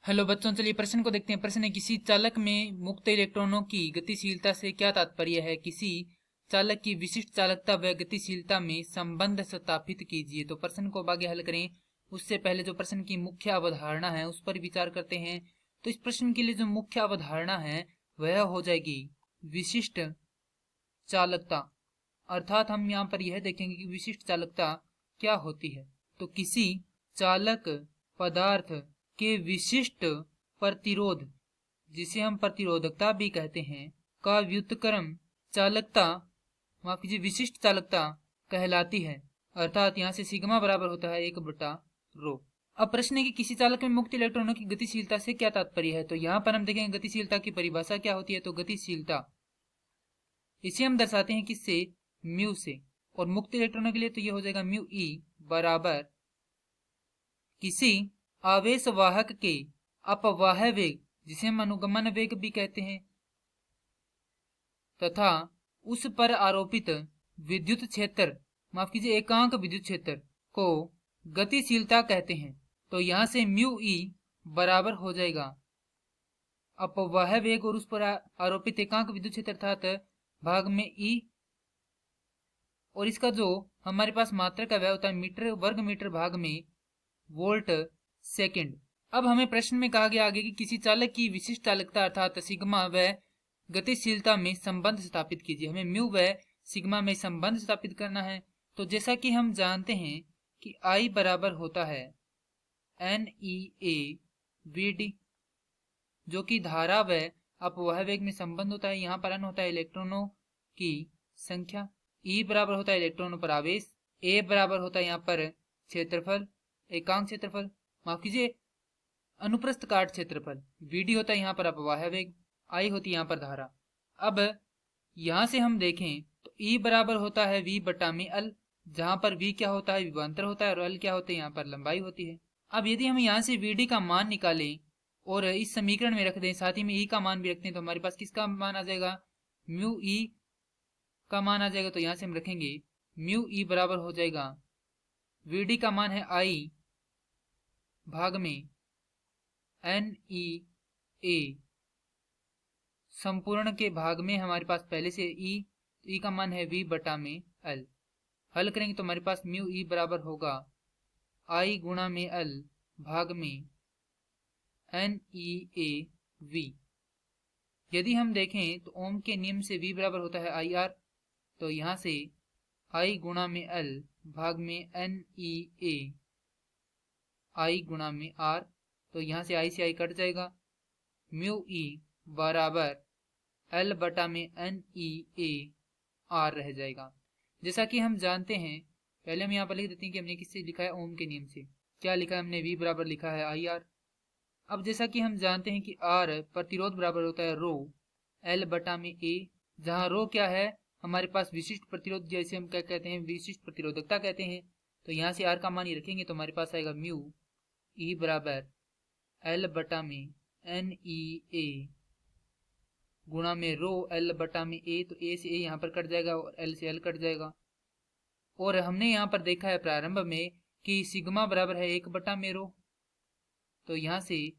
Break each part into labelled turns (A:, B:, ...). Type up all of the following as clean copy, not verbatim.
A: Hello बच्चों, चलिए प्रश्न को देखते हैं। प्रश्न है, किसी चालक में मुक्त इलेक्ट्रॉनों की गतिशीलता से क्या तात्पर्य है? किसी चालक की विशिष्ट चालकता व गतिशीलता में संबंध स्थापित कीजिए। तो प्रश्न को आगे हल करें उससे पहले जो प्रश्न की मुख्य अवधारणा है उस पर विचार करते हैं। तो इस प्रश्न के लिए जो मुख्य अवधारणा है वह हो जाएगी विशिष्ट चालकता। अर्थात हम यहाँ पर यह देखेंगे कि विशिष्ट चालकता क्या होती है। तो किसी चालक पदार्थ के विशिष्ट प्रतिरोध, जिसे हम प्रतिरोधकता भी कहते हैं, का व्युत्क्रम चालकता, माफ कीजिए, विशिष्ट चालकता कहलाती है। अर्थात यहाँ से सिग्मा बराबर होता है 1/ρ। अब प्रश्न है कि किसी चालक में मुक्त इलेक्ट्रॉनों की गतिशीलता से क्या तात्पर्य है? तो यहाँ पर हम देखेंगे गतिशीलता की परिभाषा क्या होती है। तो गतिशीलता इसे हम दर्शाते हैं किससे? म्यू से। और मुक्त इलेक्ट्रॉनों के लिए तो ये हो जाएगा म्यू ई बराबर किसी आवेश वाहक के अपवाह वेग, जिसे हम अनुगमन वेग भी कहते हैं, तथा उस पर आरोपित विद्युत क्षेत्र, माफ कीजिए एकांक विद्युत क्षेत्र, को गतिशीलता कहते हैं। तो यहां से म्यू ई बराबर हो जाएगा अपवाह वेग और उस पर आरोपित एकांक विद्युत क्षेत्र अर्थात भाग में ई, और इसका जो हमारे पास मात्रक है वह होता है मीटर वर्ग मीटर भाग में वोल्ट सेकंड। अब हमें प्रश्न में कहा गया आगे कि किसी चालक की विशिष्ट चालकता अर्थात सिग्मा व गतिशीलता में संबंध स्थापित कीजिए। हमें म्यू व सिग्मा में संबंध स्थापित करना है। तो जैसा कि हम जानते हैं कि I बराबर होता है NeA/Vd, जो कि धारा व अपवाह वेग में संबंध होता है। यहाँ पर n होता है इलेक्ट्रॉनों की संख्या, E बराबर होता है इलेक्ट्रॉनों पर आवेश, A बराबर होता है यहाँ पर क्षेत्रफल, एकांक क्षेत्रफल, माफ कीजिए अनुप्रस्थ काट क्षेत्रफल, Vd होता है यहाँ पर अपवाह वेग, I होती है यहाँ पर धारा। अब यहाँ से हम देखें तो E बराबर होता है V बटा में L, जहाँ पर V क्या होता है? विभवांतर होता है, और L क्या होता है? यहाँ पर लंबाई होती है। अब यदि हम यहाँ से Vd का मान निकालें और इस समीकरण में रख दें, साथ ही में E का मान भी रखते हैं, तो हमारे पास किसका मान आ जाएगा? म्यू E का मान आ जाएगा। तो यहाँ से हम रखेंगे म्यू E बराबर हो जाएगा, Vd का मान है I भाग में NeA, संपूर्ण के भाग में हमारे पास पहले से E, तो E का मान है V बटा में L। हल करेंगे तो हमारे पास म्यू E बराबर होगा I गुणा में L भाग में NeAV। यदि हम देखें तो ओम के नियम से V बराबर होता है IR, तो यहाँ से I गुणा में L भाग में NeA I गुणा में R, तो यहाँ से I से I कट जाएगा। म्यू E बराबर L बटा में NeA R रह जाएगा। जैसा कि हम जानते हैं, पहले हम यहाँ पर लिख देते हैं कि हमने किससे लिखा है? ओम के नियम से। क्या लिखा है हमने? V बराबर लिखा है IR। अब जैसा कि हम जानते हैं कि R प्रतिरोध बराबर होता है रो L बटा में A, जहाँ रो क्या है? हमारे पास विशिष्ट प्रतिरोध, जैसे हम क्या कहते हैं? विशिष्ट प्रतिरोधकता कहते हैं। तो यहाँ से R का मान ही रखेंगे तो हमारे पास आएगा म्यू E बराबर L बटा में NeA गुणा में रो L बटा में A, तो A से A यहाँ पर कट जाएगा और L से L कट जाएगा। और हमने यहाँ पर देखा है प्रारंभ में कि सिग्मा बराबर है 1 में रो, तो यहाँ से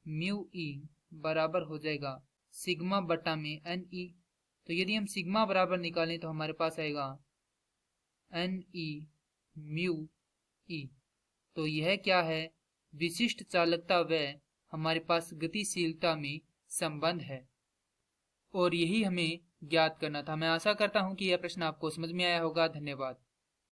A: म्यू E बराबर हो जाएगा सिग्मा बटा में Ne। तो यदि हम सिग्मा बराबर निकालें तो हमारे पास आएगा Ne म्यू E। तो यह क्या है? विशिष्ट चालकता व हमारे पास गतिशीलता में संबंध है, और यही हमें ज्ञात करना था। मैं आशा करता हूं कि यह प्रश्न आपको समझ में आया होगा। धन्यवाद।